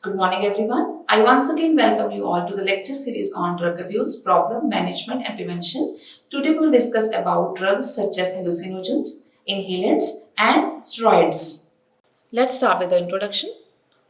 Good morning, everyone. I once again welcome you all to the lecture series on drug abuse, problem management and prevention. Today we will discuss about drugs such as hallucinogens, inhalants and steroids. Let's start with the introduction.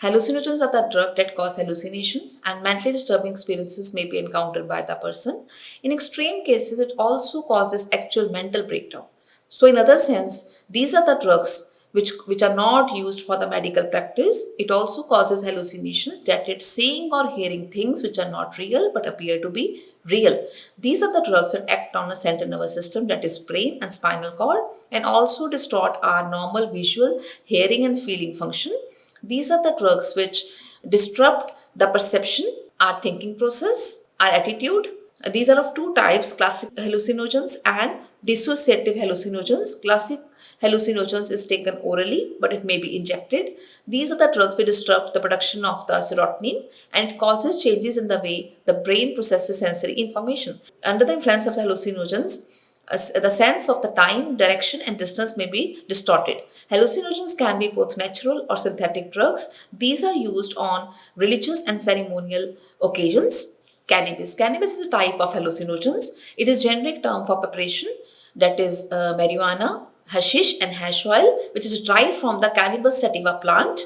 Hallucinogens are the drugs that cause hallucinations and mentally disturbing experiences may be encountered by the person. In extreme cases, it also causes actual mental breakdown. So, in other sense, these are the drugs which are not used for the medical practice. It also causes hallucinations, that it's seeing or hearing things which are not real but appear to be real. These are the drugs that act on a central nervous system, that is brain and spinal cord, and also distort our normal visual, hearing and feeling function. These are the drugs which disrupt the perception, our thinking process, our attitude. These are of two types, classic hallucinogens and dissociative hallucinogens. Classic hallucinogens is taken orally, but it may be injected. These are the drugs which disrupt the production of the serotonin and it causes changes in the way the brain processes sensory information. Under the influence of the hallucinogens, the sense of the time, direction and distance may be distorted. Hallucinogens can be both natural or synthetic drugs. These are used on religious and ceremonial occasions. Cannabis. Cannabis is a type of hallucinogens. It is generic term for preparation, that is marijuana, hashish and hash oil, which is derived from the Cannabis sativa plant.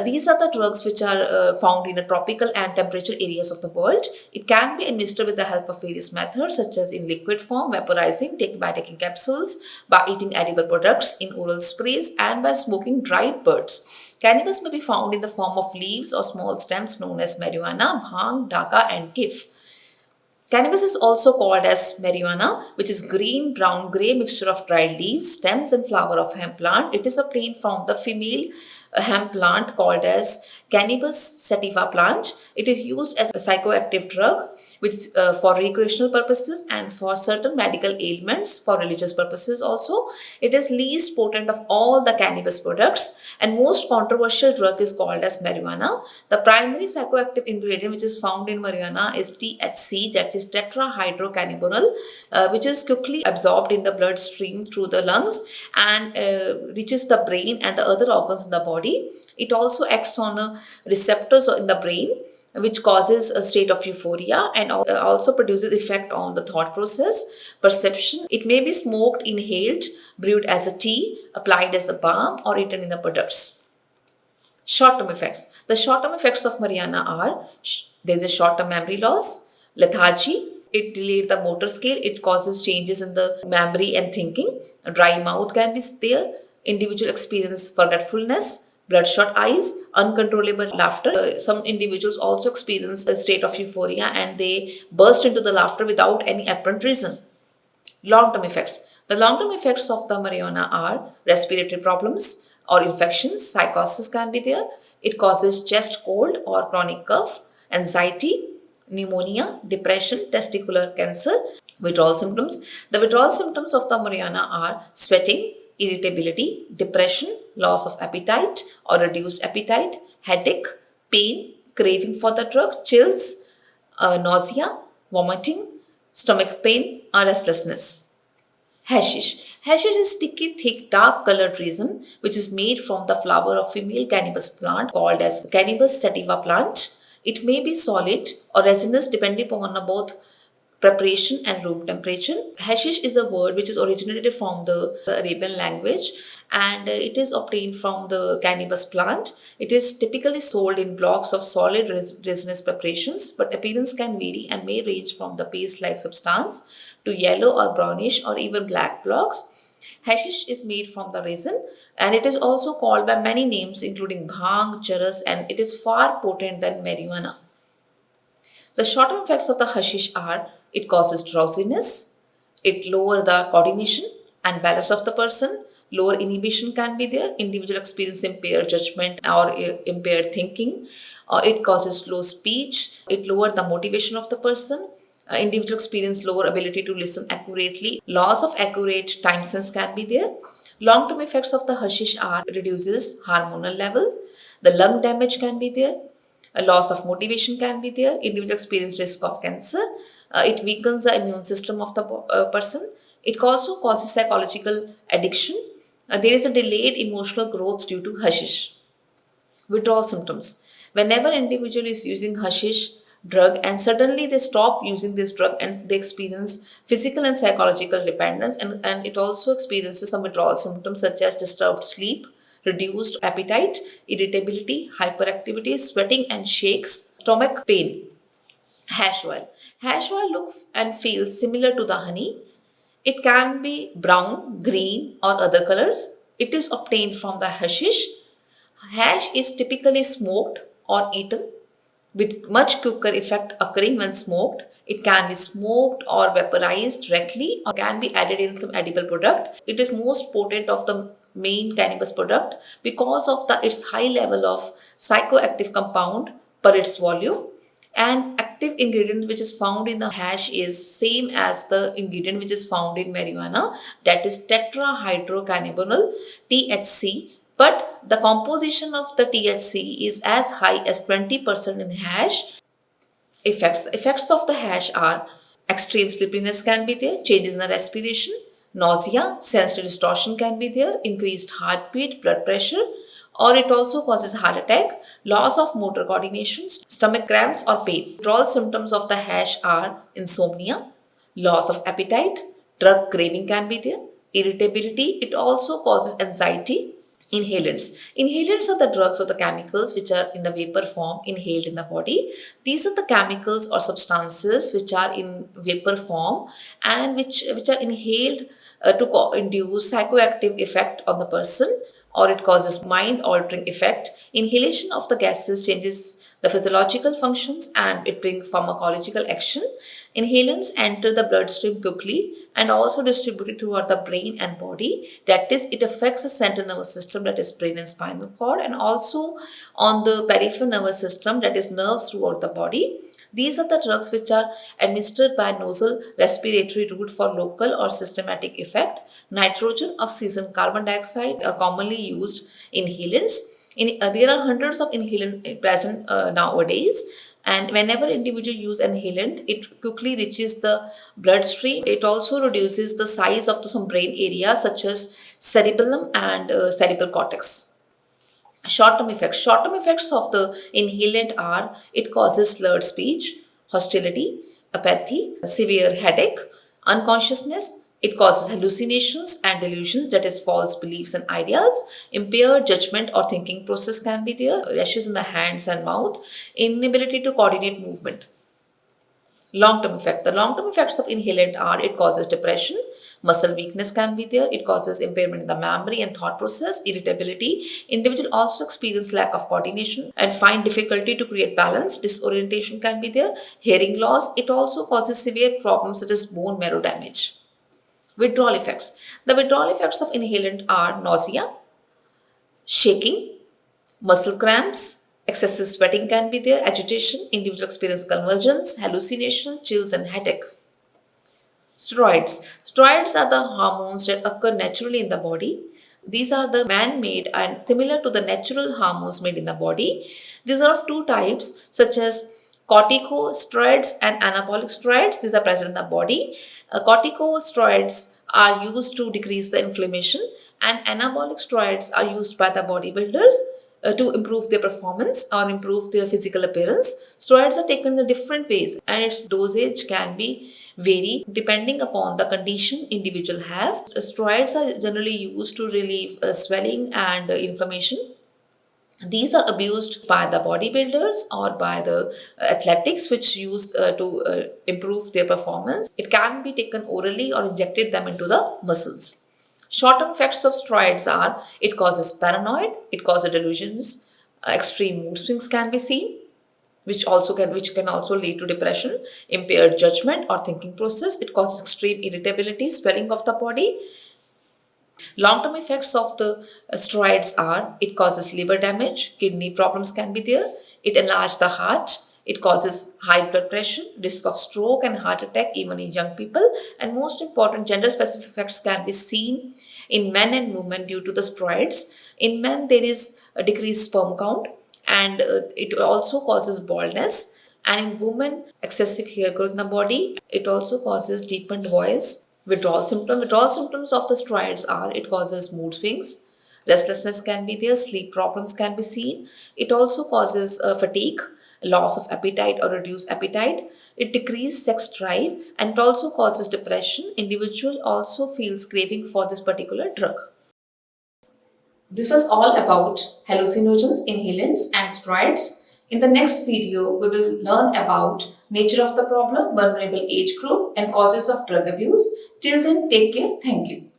These are the drugs which are found in the tropical and temperature areas of the world. It can be administered with the help of various methods, such as in liquid form, vaporizing, by taking capsules, by eating edible products, in oral sprays, and by smoking dried buds. Cannabis may be found in the form of leaves or small stems known as marijuana, bhang, daga, and kif. Cannabis is also called as marijuana, which is green, brown, grey mixture of dried leaves, stems and flower of hemp plant. It is obtained from the female hemp plant called as Cannabis sativa plant. It is used as a psychoactive drug which for recreational purposes and for certain medical ailments, for religious purposes also. It is least potent of all the cannabis products and most controversial drug is called as marijuana. The primary psychoactive ingredient which is found in marijuana is THC, that is tetrahydrocannabinol, which is quickly absorbed in the bloodstream through the lungs and reaches the brain and the other organs in the body. It also acts on receptors in the brain, which causes a state of euphoria and also produces effect on the thought process, perception. It may be smoked, inhaled, brewed as a tea, applied as a balm, or eaten in the products. Short-term effects. The short-term effects of marijuana are, there is a short-term memory loss, lethargy, it delayed the motor scale, it causes changes in the memory and thinking, a dry mouth can be there, individual experience forgetfulness, bloodshot eyes, uncontrollable laughter. Some individuals also experience a state of euphoria and they burst into the laughter without any apparent reason. Long-term effects. The long-term effects of the marijuana are respiratory problems or infections, psychosis can be there. It causes chest cold or chronic cough, anxiety, pneumonia, depression, testicular cancer. Withdrawal symptoms. The withdrawal symptoms of the marijuana are sweating, irritability, depression, loss of appetite or reduced appetite, headache, pain, craving for the drug, chills, nausea, vomiting, stomach pain or restlessness. Hashish. Hashish is sticky, thick, dark colored resin which is made from the flower of female cannabis plant called as Cannabis sativa plant. It may be solid or resinous depending upon both preparation and room temperature. Hashish is a word which is originated from the Arabian language and it is obtained from the cannabis plant. It is typically sold in blocks of solid resinous preparations, but appearance can vary and may range from the paste-like substance to yellow or brownish or even black blocks. Hashish is made from the resin and it is also called by many names including bhang, charas, and it is far potent than marijuana. The short-term effects of the hashish are it causes drowsiness, it lowers the coordination and balance of the person, lower inhibition can be there, individual experience impaired judgment or impaired thinking, it causes slow speech, it lowers the motivation of the person, individual experience lower ability to listen accurately, loss of accurate time sense can be there. Long-term effects of the hashish are reduces hormonal level, the lung damage can be there, a loss of motivation can be there, individual experience risk of cancer, it weakens the immune system of the person, it also causes psychological addiction, there is a delayed emotional growth due to hashish. Withdrawal symptoms. Whenever individual is using hashish drug and suddenly they stop using this drug and they experience physical and psychological dependence, and it also experiences some withdrawal symptoms such as disturbed sleep, reduced appetite, irritability, hyperactivity, sweating and shakes, stomach pain. Hash oil. Hash oil look and feel similar to the honey. It can be brown, green or other colors. It is obtained from the hashish. Hash is typically smoked or eaten with much quicker effect occurring when smoked. It can be smoked or vaporized directly or can be added in some edible product. It is most potent of the main cannabis product because of its high level of psychoactive compound per its volume, and active ingredient which is found in the hash is same as the ingredient which is found in marijuana, that is tetrahydrocannabinol THC, but the composition of the THC is as high as 20% in hash. The effects of the hash are extreme sleepiness can be there, changes in the respiration, nausea, sensory distortion can be there, increased heartbeat, blood pressure, or it also causes heart attack, loss of motor coordination, stomach cramps or pain. Withdrawal symptoms of the hash are insomnia, loss of appetite, drug craving can be there, irritability. It also causes anxiety. Inhalants. Inhalants are the drugs or the chemicals which are in the vapor form inhaled in the body. These are the chemicals or substances which are in vapor form and which are inhaled to induce psychoactive effect on the person, or it causes mind altering effect. Inhalation of the gases changes the physiological functions and it brings pharmacological action. Inhalants enter the bloodstream quickly and also distributed throughout the brain and body. That is, it affects the central nervous system, that is brain and spinal cord, and also on the peripheral nervous system, that is nerves throughout the body. These are the drugs which are administered by nasal respiratory route for local or systematic effect. Nitrogen, oxygen, carbon dioxide are commonly used inhalants. There are hundreds of inhalants present nowadays, and whenever individual use inhalant, it quickly reaches the bloodstream. It also reduces the size of some brain areas such as cerebellum and cerebral cortex. Short-term effects. Short-term effects of the inhalant are it causes slurred speech, hostility, apathy, severe headache, unconsciousness. It causes hallucinations and delusions, that is false beliefs and ideas. Impaired judgment or thinking process can be there. Rashes in the hands and mouth. Inability to coordinate movement. Long-term effect. The long-term effects of inhalant are it causes depression, muscle weakness can be there, it causes impairment in the memory and thought process, irritability. Individual also experience lack of coordination and find difficulty to create balance, disorientation can be there, hearing loss. It also causes severe problems such as bone marrow damage. Withdrawal effects. The withdrawal effects of inhalant are nausea, shaking, muscle cramps, excessive sweating can be there, agitation, individual experience convulsions, hallucination, chills and headache. Steroids. Steroids are the hormones that occur naturally in the body. These are the man-made and similar to the natural hormones made in the body. These are of two types such as corticosteroids and anabolic steroids. These are present in the body. Corticosteroids are used to decrease the inflammation and anabolic steroids are used by the bodybuilders to improve their performance or improve their physical appearance. Steroids are taken in different ways and its dosage can be vary depending upon the condition individual have. Steroids are generally used to relieve swelling and inflammation. These are abused by the bodybuilders or by the athletics which use to improve their performance. It can be taken orally or injected them into the muscles. Short-term effects of steroids are it causes paranoid, it causes delusions, extreme mood swings can be seen, which can also lead to depression, impaired judgment or thinking process. It causes extreme irritability, swelling of the body. Long-term effects of the steroids are it causes liver damage, kidney problems can be there, it enlarges the heart, it causes high blood pressure, risk of stroke and heart attack even in young people, and most important, gender-specific effects can be seen in men and women due to the steroids. In men, there is a decreased sperm count and it also causes baldness, and in women, excessive hair growth in the body. It also causes deepened voice. Withdrawal symptoms of the steroids are it causes mood swings, Restlessness can be there, sleep problems can be seen. It also causes fatigue, loss of appetite or reduced appetite. It decreases sex drive, and it also causes depression. Individual also feels craving for this particular drug. This was all about hallucinogens, inhalants and steroids. In the next video, we will learn about nature of the problem, vulnerable age group and causes of drug abuse. Till then, take care. Thank you.